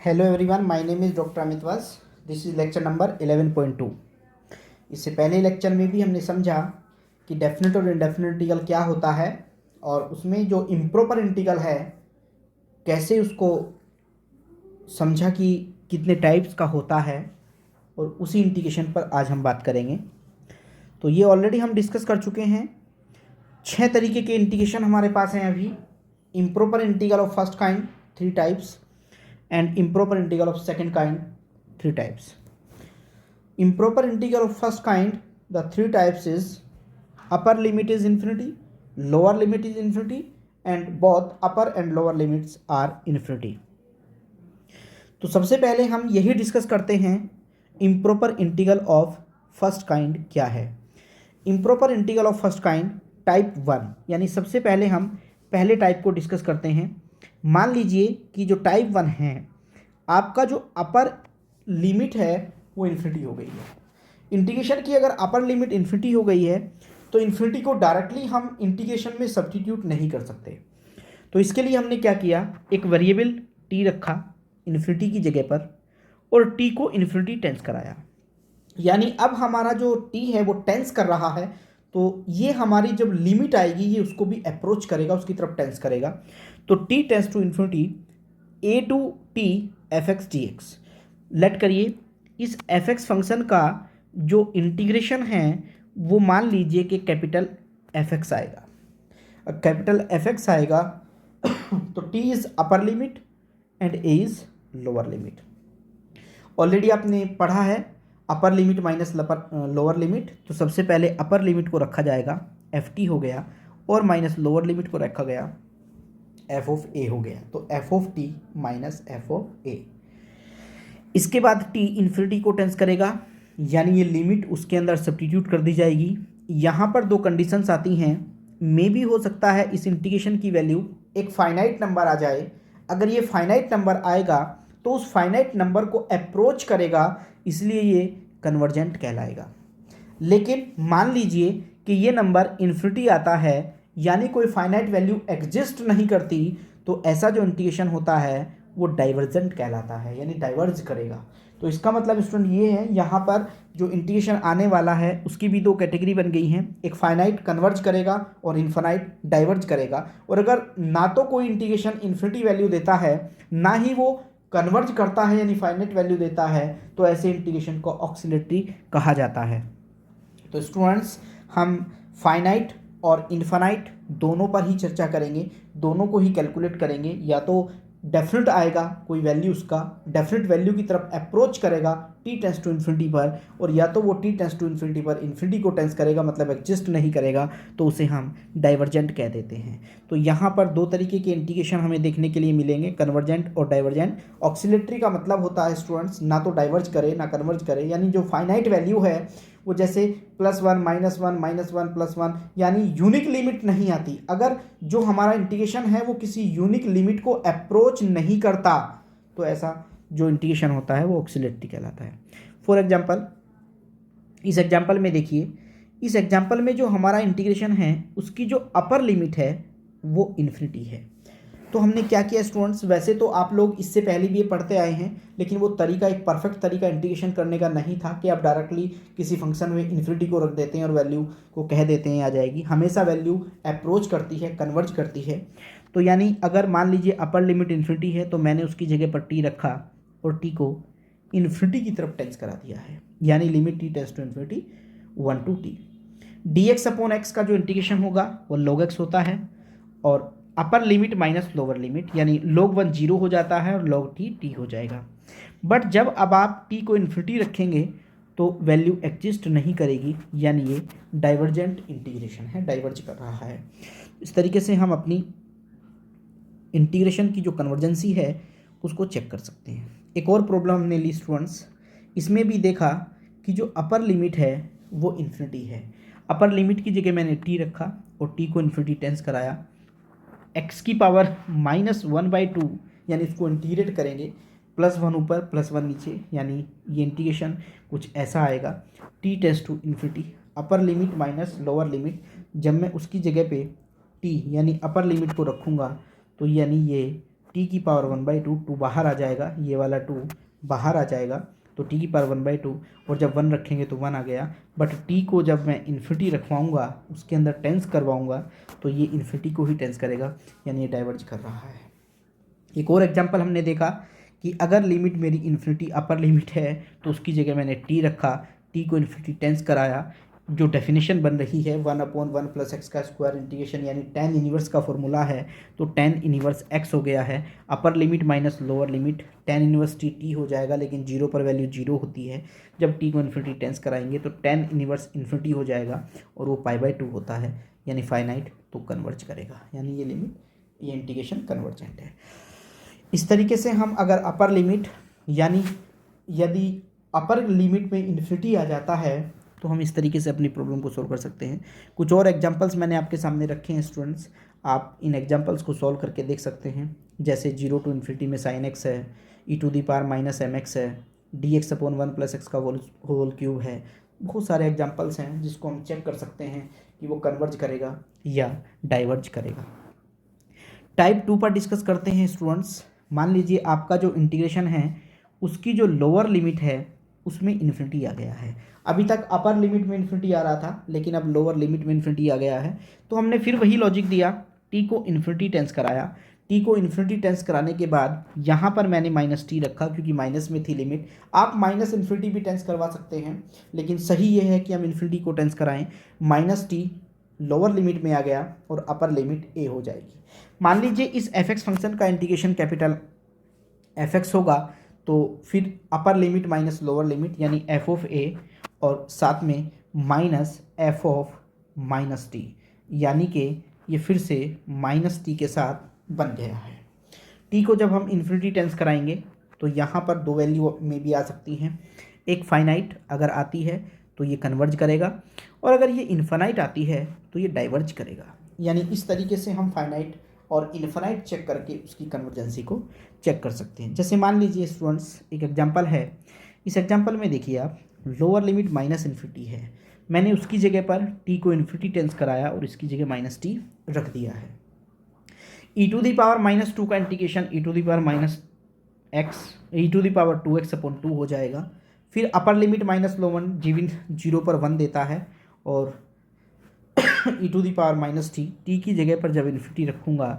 Hello everyone, my name is doctor Amit Vas. This is lecture number 11.2। इससे पहले lecture में भी हमने समझा कि डेफिनेट और इंडेफिनेट इंटीग्रल क्या होता है और उसमें जो इम्प्रॉपर इंटीग्रल है कैसे उसको समझा कि कितने टाइप्स का होता है, और उसी इंटीग्रेशन पर आज हम बात करेंगे। तो ये ऑलरेडी हम डिस्कस कर चुके हैं। 6 तरीके के इंटीग्रेशन हमारे पास हैं अभी। Improper integral of first kind 3 types and improper integral of second kind 3 types. Improper integral of first kind, the 3 types is upper limit is infinity, lower limit is infinity, and both upper and lower limits are infinity. तो सबसे पहले हम यही discuss करते हैं improper integral of first kind क्या है। Improper integral of first kind type 1, यानी सबसे पहले हम पहले टाइप को डिस्कस करते हैं। मान लीजिए कि जो टाइप 1 है, आपका जो अपर लिमिट है वो इन्फिनिटी हो गई है। इंटीग्रेशन की अगर अपर लिमिट इन्फिनिटी हो गई है तो इन्फिनिटी को डायरेक्टली हम इंटीग्रेशन में सब्स्टिट्यूट नहीं कर सकते। तो इसके लिए हमने क्या किया, एक वेरिएबल टी रखा इन्फिनिटी की जगह पर और टी को इन्फिनिटी टेंस कराया। यानी अब हमारा जो टी है वो टेंस कर रहा है, तो ये हमारी जब लिमिट आएगी ये उसको भी अप्रोच करेगा, उसकी तरफ टेंस करेगा। तो t tends to infinity a to t f x d x. Let करिए इस एफ एक्स फंक्शन का जो इंटीग्रेशन है वो मान लीजिए कि कैपिटल एफ एक्स आएगा। कैपिटल एफ एक्स आएगा तो T is upper limit and A is lower limit. Already आपने पढ़ा है अपर लिमिट माइनस लोअर लिमिट। तो सबसे पहले अपर लिमिट को रखा जाएगा, एफ टी हो गया, और माइनस लोअर लिमिट को रखा गया, एफ ऑफ ए हो गया। तो F of T minus F of A. इसके बाद टी इन्फिनिटी को टेंस करेगा, यानी ये लिमिट उसके अंदर सब्स्टिट्यूट कर दी जाएगी। यहाँ पर 2 कंडीशंस आती हैं। मे भी हो सकता है इस इंटीग्रेशन की वैल्यू एक फाइनाइट नंबर आ जाए। अगर ये फाइनाइट नंबर आएगा तो उस फाइनाइट नंबर को अप्रोच करेगा, इसलिए ये कन्वर्जेंट कहलाएगा। लेकिन मान लीजिए कि ये नंबर इन्फिनिटी आता है, यानी कोई फाइनाइट वैल्यू एग्जिस्ट नहीं करती, तो ऐसा जो इंटीग्रेशन होता है वो डाइवर्जेंट कहलाता है, यानी डाइवर्ज करेगा। तो इसका मतलब स्टूडेंट ये है, यहाँ पर जो इंटीग्रेशन आने वाला है उसकी भी 2 कैटेगरी बन गई हैं। एक फाइनाइट कन्वर्ज करेगा और इन्फिनाइट डाइवर्ज करेगा। और अगर ना तो कोई इंटीग्रेशन इन्फिनिटी वैल्यू देता है, ना ही वो कन्वर्ज करता है यानी फाइनाइट वैल्यू देता है, तो ऐसे इंटीग्रेशन को ऑक्सिलेटरी कहा जाता है। तो स्टूडेंट्स, हम फाइनाइट और इन्फिनाइट दोनों पर ही चर्चा करेंगे, दोनों को ही कैलकुलेट करेंगे। या तो डेफिनेट आएगा कोई वैल्यू, उसका डेफिनेट वैल्यू की तरफ अप्रोच करेगा टी टेंस टू इन्फिनिटी पर, और या तो वो टी टेंस टू इन्फिनिटी पर इन्फिनिटी को टेंस करेगा, मतलब एग्जिस्ट नहीं करेगा, तो उसे हम डाइवर्जेंट कह देते हैं। तो यहाँ पर 2 तरीके के इंटीग्रेशन हमें देखने के लिए मिलेंगे, कन्वर्जेंट और डाइवर्जेंट। ऑक्सिलेटरी का मतलब होता है स्टूडेंट्स ना तो डाइवर्ज करे ना कन्वर्ज करे, यानी जो फाइनाइट वैल्यू है वो जैसे +1 -1 -1 +1, यानी यूनिक लिमिट नहीं आती। अगर जो हमारा इंटीग्रेशन है वो किसी यूनिक लिमिट को अप्रोच नहीं करता, तो ऐसा जो इंटीग्रेशन होता है वो ऑक्सिलेटरी कहलाता है। फॉर एग्जांपल, इस एग्जांपल में देखिए, इस एग्जांपल में जो हमारा इंटीग्रेशन है उसकी जो अपर लिमिट है वो इन्फिनिटी है। तो हमने क्या किया स्टूडेंट्स, वैसे तो आप लोग इससे पहले भी ये पढ़ते आए हैं, लेकिन वो तरीका एक परफेक्ट तरीका इंटीग्रेशन करने का नहीं था कि आप डायरेक्टली किसी फंक्शन में इन्फिनिटी को रख देते हैं और वैल्यू को कह देते हैं आ जाएगी। हमेशा वैल्यू अप्रोच करती है, कन्वर्ज करती है। तो यानी अगर मान लीजिए अपर लिमिट इन्फिनिटी है तो मैंने उसकी जगह पर टी रखा और टी को इन्फिनिटी की तरफ टेंस करा दिया है, यानी limit t tends to infinity 1 to t। dx upon x का जो इंटीग्रेशन होगा वो log x होता है, और अपर लिमिट माइनस लोअर लिमिट, यानी log 1 0 हो जाता है और log t t हो जाएगा। बट जब अब आप t को इन्फिनिटी रखेंगे तो वैल्यू एग्जिस्ट नहीं करेगी, यानी ये डाइवर्जेंट इंटीग्रेशन है, डाइवर्ज कर रहा है। इस तरीके से हम अपनी इंटीग्रेशन की जो कन्वर्जेंसी है उसको चेक कर सकते हैं। एक और प्रॉब्लम हमने ली स्टूडेंट्स, इसमें भी देखा कि जो अपर लिमिट है वो इन्फिनिटी है। अपर लिमिट की जगह मैंने टी रखा और टी को इन्फिनिटी टेंस कराया, एक्स की पावर -1/2, यानी इसको इंटीग्रेट करेंगे, +1 ऊपर +1 नीचे, यानी ये इंटीग्रेशन कुछ ऐसा आएगा, t tends to infinity upper limit minus lower limit. जब मैं उसकी जगह पे टी यानी अपर लिमिट को रखूँगा तो यानी ये टी की पावर 1/2, 2 बाहर आ जाएगा, ये वाला 2 बाहर आ जाएगा, तो टी की पावर 1/2, और जब 1 रखेंगे तो 1 आ गया। बट टी को जब मैं इन्फिनिटी रखवाऊँगा, उसके अंदर टेंस करवाऊँगा, तो ये इन्फिनिटी को ही टेंस करेगा, यानी ये डाइवर्ज कर रहा है। एक और एग्जांपल हमने देखा कि अगर लिमिट मेरी इन्फिनिटी अपर लिमिट है तो उसकी जगह मैंने टी रखा, टी को इन्फिनिटी टेंस कराया, जो डेफिनेशन बन रही है 1/1 + x का स्क्वायर इंटीग्रेशन, यानी tan इनवर्स का फॉर्मूला है, तो tan इनवर्स x हो गया है, अपर limit minus lower limit, tan inverse T हो जाएगा, लेकिन 0 पर वैल्यू 0 होती है, जब टी को इन्फिनिटी टेंस कराएंगे तो tan इनवर्स इन्फिनिटी हो जाएगा, और वो π/2 होता है, यानी फाइनाइट, तो कन्वर्ज करेगा, यानी ये लिमिट, ये इंटीग्रेशन कन्वर्जेंट है। इस तरीके से हम अगर अपर लिमिट, यानी यदि अपर लिमिट में इन्फिनिटी आ जाता है तो हम इस तरीके से अपनी प्रॉब्लम को सॉल्व कर सकते हैं। कुछ और एग्जांपल्स मैंने आपके सामने रखे हैं स्टूडेंट्स, आप इन एग्जांपल्स को सॉल्व करके देख सकते हैं। जैसे 0 to इन्फिनिटी में sin x है, e⁻−mx है, dx/1 + x का होल क्यूब है। बहुत सारे एग्जांपल्स हैं जिसको हम चेक कर सकते हैं कि वो कन्वर्ज करेगा या डाइवर्ज करेगा। टाइप 2 पर डिस्कस करते हैं स्टूडेंट्स। मान लीजिए आपका जो इंटीग्रेशन है उसकी जो लोअर लिमिट है उसमें इन्फिनिटी आ गया है। अभी तक अपर लिमिट में इन्फिनिटी आ रहा था, लेकिन अब लोअर लिमिट में इन्फिनिटी आ गया है, तो हमने फिर वही लॉजिक दिया, टी को इन्फिनिटी टेंस कराया। टी को इन्फिनिटी टेंस कराने के बाद यहाँ पर मैंने -t रखा, क्योंकि माइनस में थी लिमिट। आप माइनस इन्फिनिटी भी टेंस करवा सकते हैं, लेकिन सही ये है कि हम इन्फिनिटी को टेंस कराएं। -t लोअर लिमिट में आ गया और अपर लिमिट a हो जाएगी। मान लीजिए इस f(x) फंक्शन का इंटीग्रेशन कैपिटल f(x) होगा, तो फिर अपर लिमिट माइनस लोअर लिमिट, यानी f(a) और साथ में -f(-t), यानी कि ये फिर से -t के साथ बन गया है। t को जब हम इन्फिनिटी टेंस कराएंगे तो यहाँ पर दो वैल्यू में भी आ सकती हैं। एक फाइनाइट अगर आती है तो ये कन्वर्ज करेगा, और अगर ये इन्फिनाइट आती है तो ये डाइवर्ज करेगा। यानी इस तरीके से हम फाइनाइट और इन्फिनाइट चेक करके उसकी कन्वर्जेंसी को चेक कर सकते हैं। जैसे मान लीजिए स्टूडेंट्स, एक एग्जांपल है। इस एग्जांपल में देखिए आप, लोअर लिमिट -इन्फिनिटी है, मैंने उसकी जगह पर t को इन्फिनिटी टेंस कराया और इसकी जगह -t रख दिया है। e⁻−2 का इंटीग्रेशन e⁻2x/2 हो जाएगा। फिर अपर लिमिट माइनस लोअर, 0 पर 1 देता है, और e⁻−t, t की जगह पर जब इन्फिनिटी रखूँगा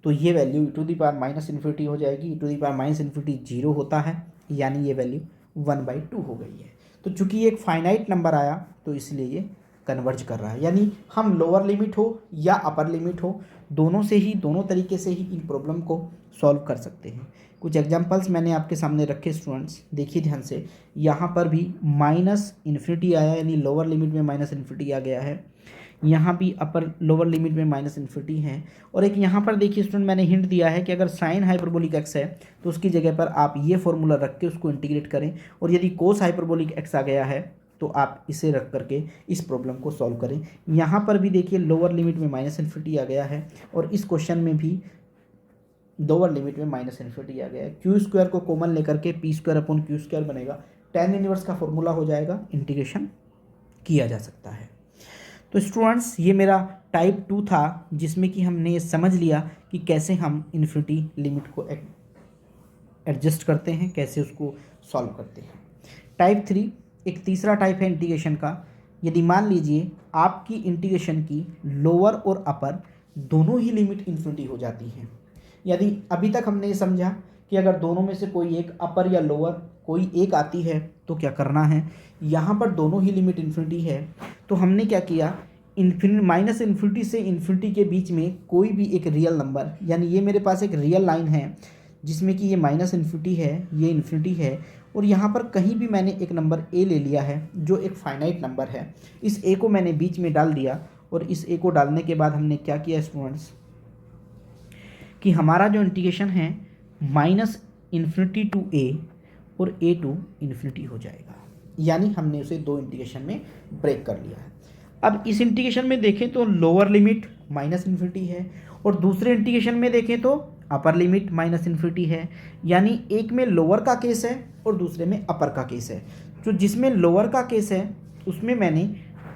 तो ये वैल्यू e⁻−इन्फिनिटी हो जाएगी। e⁻−इन्फिनिटी 0 होता है, यानी ये वैल्यू 1/2 हो गई है। तो चूंकि एक फाइनाइट नंबर आया तो इसलिए ये कन्वर्ज कर रहा है। यानी हम लोअर लिमिट हो या अपर लिमिट हो, दोनों से ही, दोनों तरीके से ही इन प्रॉब्लम को सॉल्व कर सकते हैं। कुछ एग्जांपल्स मैंने आपके सामने रखे स्टूडेंट्स, देखिए ध्यान से। यहाँ पर भी -इन्फिनिटी आया, यानी लोअर लिमिट में -इन्फिनिटी आ गया है। यहाँ भी अपर लोअर लिमिट में -इन्फिनिटी है। और एक यहाँ पर देखिए स्टूडेंट, मैंने हिंट दिया है कि अगर साइन हाइपरबोलिक x है तो उसकी जगह पर आप ये फॉर्मूला रख के उसको इंटीग्रेट करें, और यदि कोस हाइपरबोलिक x आ गया है तो आप इसे रख करके इस प्रॉब्लम को सॉल्व करें। यहाँ पर भी देखिए लोअर लिमिट में -इन्फिनिटी आ गया है, और इस क्वेश्चन में भी लोअर लिमिट में -इन्फिनिटी आ गया है। q² को कॉमन लेकर के p²/q² बनेगा, tan इनवर्स का फॉर्मूला हो जाएगा, इंटीग्रेशन किया जा सकता है। तो स्टूडेंट्स, ये मेरा टाइप 2 था, जिसमें कि हमने ये समझ लिया कि कैसे हम इन्फिनिटी लिमिट को एडजस्ट करते हैं, कैसे उसको सॉल्व करते हैं। टाइप 3 एक तीसरा टाइप है इंटीग्रेशन का। यदि मान लीजिए आपकी इंटीग्रेशन की लोअर और अपर दोनों ही लिमिट इन्फिनिटी हो जाती हैं। यदि अभी तक हमने ये समझा कि अगर दोनों में से कोई एक, अपर या लोअर, कोई एक आती है तो क्या करना है। यहाँ पर दोनों ही लिमिट इन्फिनिटी है, तो हमने क्या किया, -इन्फिनिटी से इन्फिनिटी के बीच में कोई भी एक रियल नंबर, यानी ये मेरे पास एक रियल लाइन है जिसमें कि ये -इन्फिनिटी है, ये इन्फिनिटी है, और यहाँ पर कहीं भी मैंने एक नंबर a ले लिया है जो एक फाइनाइट नंबर है। इस a को मैंने बीच में डाल दिया, और इस a को डालने के बाद हमने क्या किया स्टूडेंट्स, कि हमारा जो इंटीग्रेशन है -इन्फिनिटी टू a और a टू इन्फिनिटी हो जाएगा। यानी हमने उसे दो इंटीग्रेशन में ब्रेक कर लिया है। अब इस इंटीग्रेशन में देखें तो लोअर लिमिट -इन्फिनिटी है, और दूसरे इंटीग्रेशन में देखें तो अपर लिमिट -इन्फिनिटी है। यानी एक में लोअर का केस है और दूसरे में अपर का केस है। तो जिसमें लोअर का केस है उसमें मैंने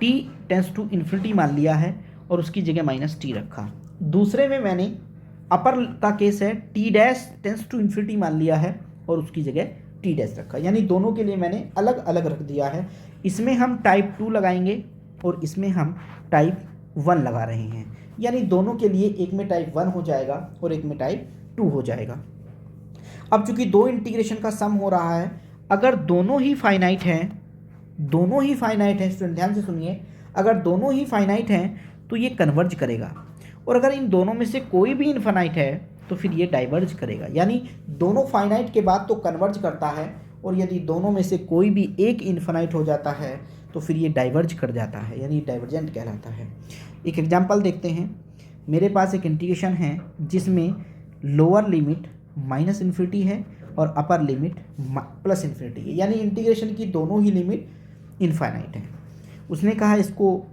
t टेंस टू इन्फिनिटी मान लिया है और उसकी जगह -t रखा। दूसरे में मैंने अपर का केस है t dash tends to infinity मान लिया है और उसकी जगह टी डैश रखा, यानी दोनों के लिए मैंने अलग अलग रख दिया है। इसमें हम टाइप 2 लगाएंगे और इसमें हम टाइप 1 लगा रहे हैं, यानी दोनों के लिए एक में टाइप 1 हो जाएगा और एक में टाइप 2 हो जाएगा। अब चूंकि दो इंटीग्रेशन का सम हो रहा है, अगर दोनों ही फाइनाइट हैं, दोनों ही फाइनाइट हैं, स्टूडेंट ध्यान से सुनिए, अगर दोनों ही फाइनाइट हैं तो ये कन्वर्ज करेगा, और अगर इन दोनों में से कोई भी इनफाइनाइट है तो फिर ये डाइवर्ज करेगा। यानी दोनों फाइनाइट के बाद तो कन्वर्ज करता है, और यदि दोनों में से कोई भी एक इनफाइनाइट हो जाता है तो फिर ये डाइवर्ज कर जाता है, यानी डाइवर्जेंट कहलाता है। एक एग्जांपल देखते हैं। मेरे पास एक इंटीग्रेशन है जिसमें लोअर लिमिट माइनस इन्फिनिटी है और अपर लिमिट प्लस इन्फिनिटी है, यानी इंटीग्रेशन की दोनों ही लिमिट इनफाइनाइट है। उसने कहा इसको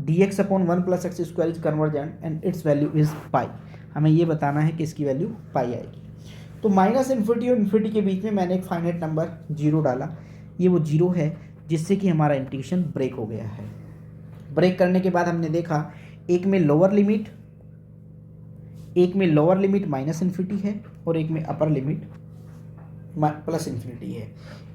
dx upon 1 plus x square is convergent and it's value is pi. हमें ये बताना है कि इसकी वैल्यू पाई आएगी। तो माइनस इन्फिनिटी और इन्फिनिटी के बीच में मैंने एक फाइनाइट नंबर 0 डाला, ये वो 0 है जिससे कि हमारा इंटीग्रेशन ब्रेक हो गया है। ब्रेक करने के बाद हमने देखा एक में लोअर लिमिट माइनस इन्फिनिटी है और एक में अपर लिमिट प्लस इन्फिनिटी है।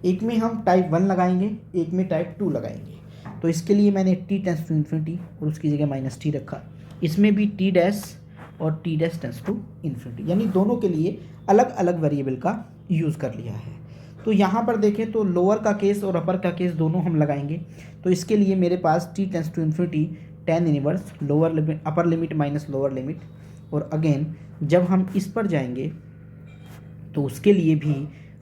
एक में हम टाइप 1 लगाएंगे, एक में टाइप 2 लगाएंगे। तो इसके लिए मैंने टी टेंस टू इन्फिनिटी और उसकी जगह माइनस टी रखा। इसमें भी टी डैश और t dash tends to infinity, यानी दोनों के लिए अलग अलग वेरिएबल का यूज़ कर लिया है। तो यहाँ पर देखें तो लोअर का केस और अपर का केस दोनों हम लगाएंगे। तो इसके लिए मेरे पास T tends to infinity tan inverse lower limit upper limit minus lower limit, और अगेन जब हम इस पर जाएंगे तो उसके लिए भी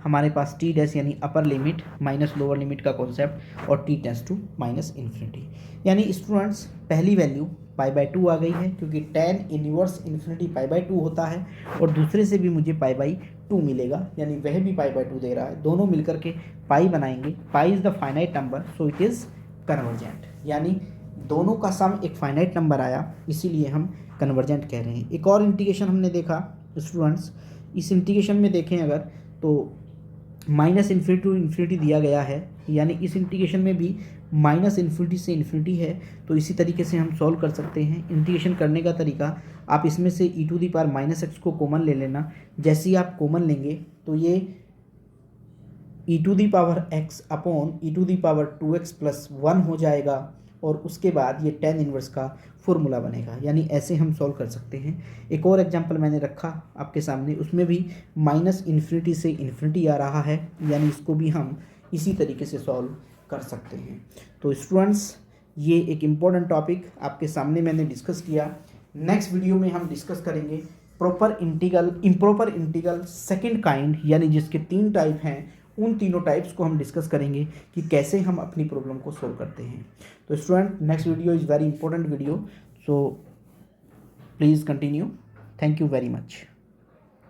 हमारे पास टी डैश यानी upper limit minus lower limit का कॉन्सेप्ट और t tends to minus infinity. यानी स्टूडेंट्स पहली वैल्यू पाई बाई 2 आ गई है, क्योंकि tan inverse infinity pi by 2 होता है, और दूसरे से भी मुझे पाई बाई 2 मिलेगा, यानी वह भी पाई बाई 2 दे रहा है। दोनों मिलकर के पाई बनाएंगे। Pi is the finite number so it is convergent, यानी दोनों का सम एक फाइनाइट नंबर आया, इसीलिए हम कन्वर्जेंट कह रहे हैं। एक और इंटीग्रेशन हमने देखा स्टूडेंट्स, इस इंटीग्रेशन में देखें अगर तो माइनस इन्फिनिटी टू इन्फिनिटी दिया गया है, यानी इस इंटीग्रेशन में भी माइनस इन्फिनिटी से इन्फिनिटी है। तो इसी तरीके से हम सॉल्व कर सकते हैं। इंटीग्रेशन करने का तरीका, आप इसमें से e to the power minus x को कॉमन ले लेना। जैसे ही आप कॉमन लेंगे तो ये e to the power x upon e to the power 2x plus 1 हो जाएगा, और उसके बाद ये tan इनवर्स का फॉर्मूला बनेगा, यानी ऐसे हम सॉल्व कर सकते हैं। एक और एग्जांपल मैंने रखा आपके सामने, उसमें भी माइनस इन्फिनिटी से इन्फिनिटी आ रहा है, यानी इसको भी हम इसी तरीके से सॉल्व कर सकते हैं। तो स्टूडेंट्स ये एक इम्पॉर्टेंट टॉपिक आपके सामने मैंने डिस्कस किया। नेक्स्ट वीडियो में हम डिस्कस करेंगे proper integral, improper integral second kind, यानी जिसके 3 टाइप हैं, उन तीनों टाइप्स को हम डिस्कस करेंगे कि कैसे हम अपनी प्रॉब्लम को सोल्व करते हैं। तो student next video is very important video, so please continue. Thank you very much.